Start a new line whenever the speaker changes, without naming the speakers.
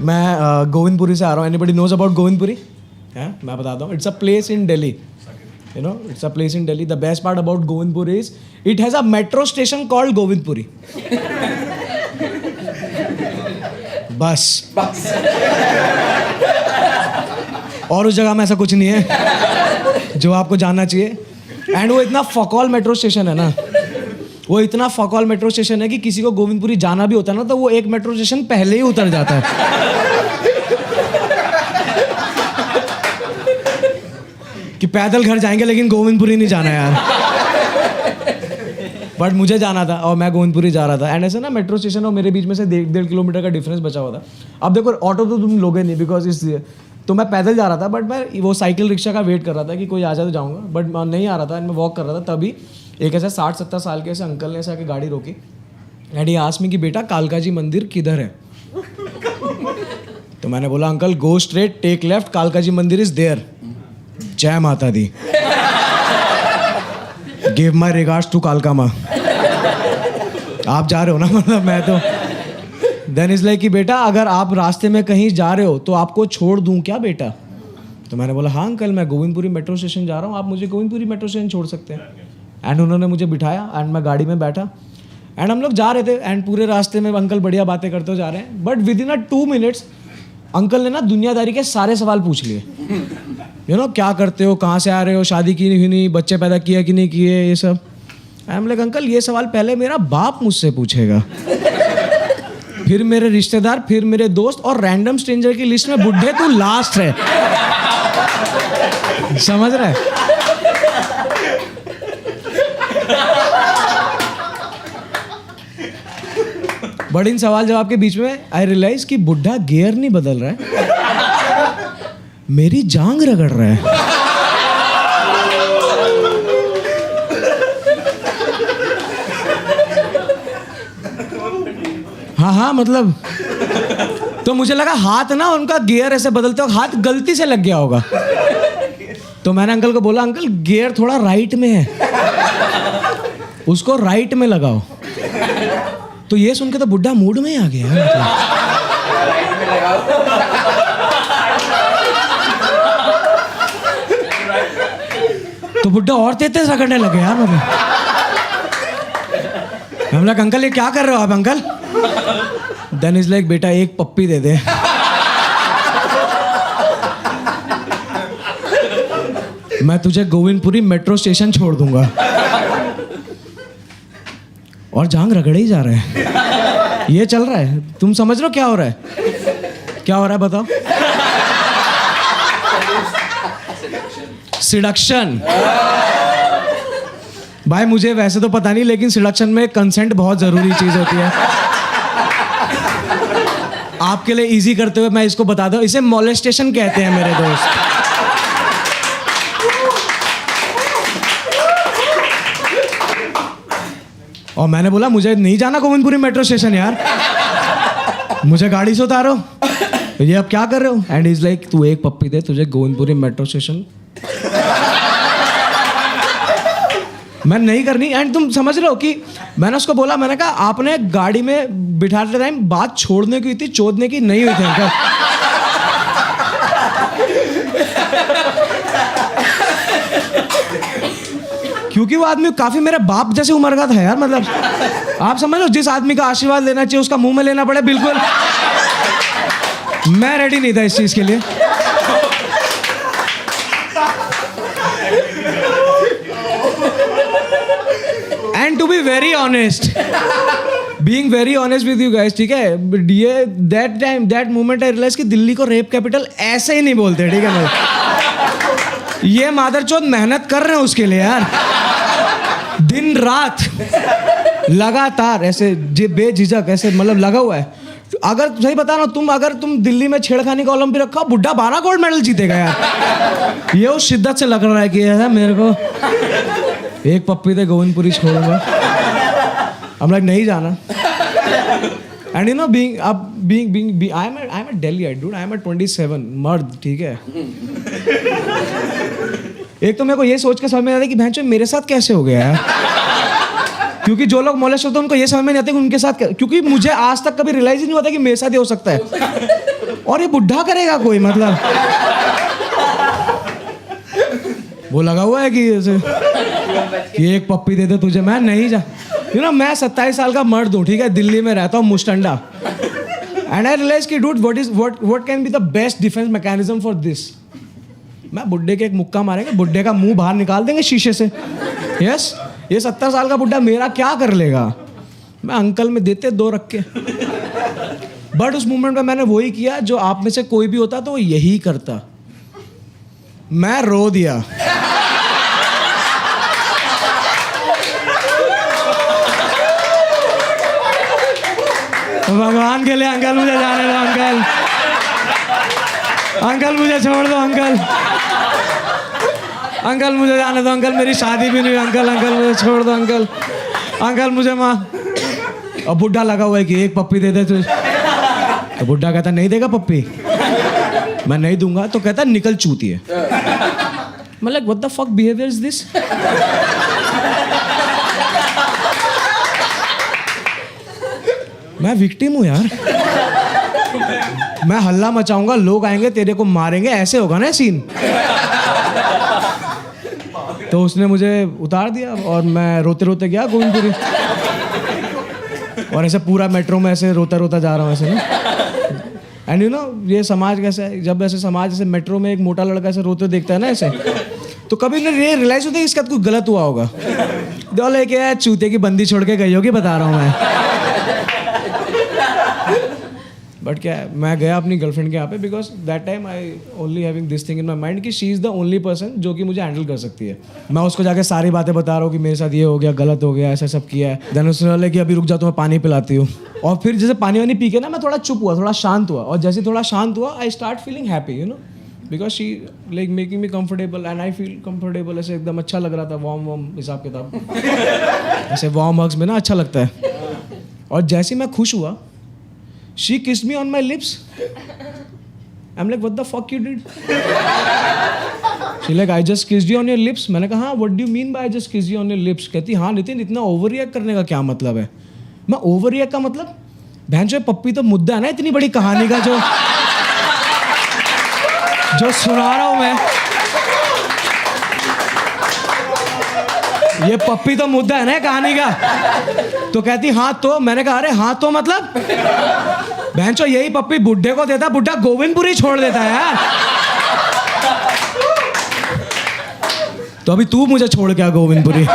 मैं गोविंदपुरी से आ रहा हूँ. Anybody knows about Govindpuri? है, मैं बताता हूँ. It's a place in Delhi. You know, it's a place in Delhi. The best part about Govindpuri is it has a metro station called Govindpuri. बस. और उस जगह में ऐसा कुछ नहीं है जो आपको जानना चाहिए. एंड वो इतना फकौल मेट्रो स्टेशन है ना, वो इतना फकौल मेट्रो स्टेशन है कि किसी को गोविंदपुरी जाना भी होता है ना तो वो एक मेट्रो स्टेशन पहले ही उतर जाता है कि पैदल घर जाएंगे लेकिन गोविंदपुरी नहीं जाना यार. बट मुझे जाना था और मैं गोविंदपुरी जा रहा था. एंड ऐसे ना मेट्रो स्टेशन और मेरे बीच में से 1.5 किलोमीटर का डिफरेंस बचा हुआ था. अब देखो ऑटो तो तुम लोगे नहीं बिकॉज इसलिए तो मैं पैदल जा रहा था. बट मैं वो साइकिल रिक्शा का वेट कर रहा था कि कोई आ जाए तो जाऊँगा. बट नहीं आ रहा था. मैं वॉक कर रहा था. तभी एक ऐसा 60-70 साल के ऐसे अंकल ने ऐसे आके गाड़ी रोकी. एंड ये आस्क मी कि बेटा कालका जी मंदिर किधर है? तो मैंने बोला uncle go straight take left कालका जी मंदिर इज देयर. जय माता दी. गिव माई रिगार्ड्स टू कालका माँ. आप जा रहे हो ना, मतलब मैं तो. देन इज लाइक कि बेटा अगर आप रास्ते में कहीं जा रहे हो तो आपको छोड़ दूं क्या बेटा? तो मैंने बोला हाँ अंकल मैं गोविंदपुरी मेट्रो स्टेशन जा रहा हूँ, आप मुझे गोविंदपुरी मेट्रो स्टेशन छोड़ सकते हैं. एंड उन्होंने मुझे बिठाया एंड मैं गाड़ी में बैठा. एंड हम लोग जा रहे थे एंड पूरे रास्ते में अंकल बढ़िया बातें करते जा रहे हैं. But with in 2 minutes uncle ने ना दुनियादारी के सारे सवाल पूछ लिए. यू नो क्या करते हो, कहाँ से आ रहे हो, शादी की नहीं, बच्चे पैदा किया कि नहीं किए, ये सब. आई एम लाइक अंकल ये सवाल पहले मेरा बाप मुझसे पूछेगा, फिर मेरे रिश्तेदार, फिर मेरे दोस्त और रैंडम स्ट्रेंजर की लिस्ट में बुढ़े तू लास्ट है. समझ रहा है? बट इन सवाल जवाब के बीच में आई रियलाइज कि बुढ़ा गियर नहीं बदल रहा है, मेरी जांग रगड़ रहा है. हाँ मतलब तो मुझे लगा हाथ ना उनका गियर ऐसे बदलते हो हाथ गलती से लग गया होगा. तो मैंने अंकल को बोला अंकल गियर थोड़ा राइट में है, उसको राइट में लगाओ. तो ये सुन के तो बुढ़ा मूड में ही आ गया मतलब. तो बुढ़ा और तेज रगड़ने लगे यार. मतलब हम लोग अंकल ये क्या कर रहे हो आप अंकल? देन इज लाइक बेटा एक पप्पी दे दे. मैं तुझे गोविंदपुरी मेट्रो स्टेशन छोड़ दूंगा. और जांग रगड़े ही जा रहे हैं. ये चल रहा है. तुम समझ रहे हो क्या हो रहा है? क्या हो रहा है बताओ? सिडक्शन. भाई मुझे वैसे तो पता नहीं लेकिन सिडक्शन में कंसेंट बहुत जरूरी चीज होती है. आपके लिए इजी करते हुए मैं इसको बता दूं, इसे मोलेस्टेशन कहते हैं मेरे दोस्त. और मैंने बोला मुझे नहीं जाना गोविंदपुरी मेट्रो स्टेशन यार, मुझे गाड़ी से उतारो. ये अब क्या कर रहे हो? एंड इज लाइक तू एक पप्पी दे तुझे गोविंदपुरी मेट्रो स्टेशन. मैं नहीं करनी. एंड तुम समझ रहे हो कि मैंने उसको बोला, मैंने कहा आपने गाड़ी में बिठाते टाइम बात छोड़ने की थी, चोदने की नहीं हुई थी अंकल. क्योंकि वो आदमी काफी मेरे बाप जैसे उम्र का था यार. मतलब आप समझ लो जिस आदमी का आशीर्वाद लेना चाहिए उसका मुंह में लेना पड़े, बिल्कुल मैं रेडी नहीं था इस चीज के लिए. And to be very honest, being very honest with you guys, ठीक है, ये दैट मोमेंट आई रियलाइज कि दिल्ली को रेप कैपिटल ऐसे ही नहीं बोलते. ठीक है ना, ये मादरचोद मेहनत कर रहे हैं उसके लिए यार, दिन रात लगातार ऐसे बेझिझक ऐसे मतलब लगा हुआ है. अगर सही बता रहा हूं, अगर तुम दिल्ली में छेड़खानी का ओलंपिक रखा, बुड्ढा 12 गोल्ड मेडल जीतेगा यार. ये उस शिद्दत से लग रहा है कि यार मेरे को एक पप्पी दे गोविंदपुरी छोड़ूंगा. हम लोग नहीं जाना. And you know being I am a Delhi dude, I am 27 मर्द. ठीक है, एक तो मेरे को ये सोच के समझ में आता है कि भैंचो मेरे साथ कैसे हो गया यार. क्योंकि जो लोग मोलेस्ट होते हैं उनको ये समझ में नहीं आता कि उनके साथ, क्योंकि मुझे आज तक कभी रियलाइज ही नहीं होता कि मेरे साथ ये हो सकता है. और ये बुढ़ा करेगा कोई, मतलब वो लगा हुआ है कि ऐसे कि एक पप्पी दे दे तुझे, मैं नहीं जा, मैं 27 साल का मर्द हूँ, ठीक है, दिल्ली में रहता हूँ, मुस्टंडा, एंड आई रियलाइज कि dude what can be the best defence mechanism for this. मैं बुड्ढे के एक मुक्का मारेंगे, बुड्ढे का मुंह बाहर निकाल देंगे शीशे से। यस, ये 70 साल का बुड्ढा मेरा क्या कर लेगा? मैं अंकल में देते 2 रख के। बट उस मोमेंट में मैंने वही किया जो आप में से कोई भी होता तो यही करता, मैं रो दिया। भगवान के लिए अंकल मुझे जाने दो, अंकल अंकल मुझे छोड़ दो, अंकल अंकल मुझे जाने दो, अंकल मेरी शादी भी नहीं हुई, अंकल अंकल मुझे छोड़ दो, अंकल अंकल मुझे माँ। और बुढ़ा लगा हुआ है कि एक पप्पी दे दे तुझे, तो बुढ़ा कहता नहीं देगा पप्पी, मैं नहीं दूंगा, तो कहता निकल चूतिए। मैं like what the fuck behaviour is this? मैं विक्टिम हूँ यार, मैं हल्ला मचाऊंगा, लोग आएंगे तेरे को मारेंगे, ऐसे होगा ना सीन। तो उसने मुझे उतार दिया और मैं रोते रोते गया गोविंदपुरी, और ऐसे पूरा मेट्रो में ऐसे रोता रोता जा रहा हूँ ऐसे ना। एंड ये समाज कैसा है, जब ऐसे समाज ऐसे मेट्रो में एक मोटा लड़का ऐसे रोते देखता है ना ऐसे, तो कभी उन्हें ये रियलाइज होता है कि इसका कुछ गलत हुआ होगा। दो लेके चूते की बंदी छोड़ के गई होगी, बता रहा हूँ मैं। बट क्या है, मैं गया अपनी गर्लफ्रेंड के यहाँ पे, because that time I only having this thing in my mind कि she is the only person जो कि मुझे हैंडल कर सकती है। मैं उसको जाके सारी बातें बता रहा हूँ कि मेरे साथ ये हो गया, गलत हो गया, ऐसा सब किया है। देन उसने बोला कि अभी रुक जा, तो मैं पानी पिलाती हूँ। और फिर जैसे पानी वानी पी के ना मैं थोड़ा चुप हुआ, थोड़ा शांत हुआ, और जैसे थोड़ा शांत हुआ I start feeling happy, because she like making me comfortable and I feel comfortable. ऐसे एकदम अच्छा लग रहा था, वार्म हिसाब किताब, ऐसे वार्म हग्स में ना अच्छा लगता है। और जैसे मैं खुश हुआ, she kissed me on my lips. I'm like, what the fuck you did? She like, I just kissed you on your lips. मैंने कहा हाँ, what do you mean by I just kissed you on your lips? कहती हाँ नितिन, इतना over react करने का क्या मतलब है? मैं ओवर रिएक्ट का मतलब, बहन जो पप्पी तो मुद्दा है ना इतनी बड़ी कहानी का जो सुना रहा हूँ मैं, ये पप्पी तो मुद्दा है ना कहानी का। तो कहती हाँ तो, मैंने कहा अरे हाँ तो मतलब, बहनचो यही पप्पी बुड्ढे को देता, बुड्ढा गोविंदपुरी छोड़ देता है यार। तो अभी तू मुझे छोड़ के आ गोविंदपुरी।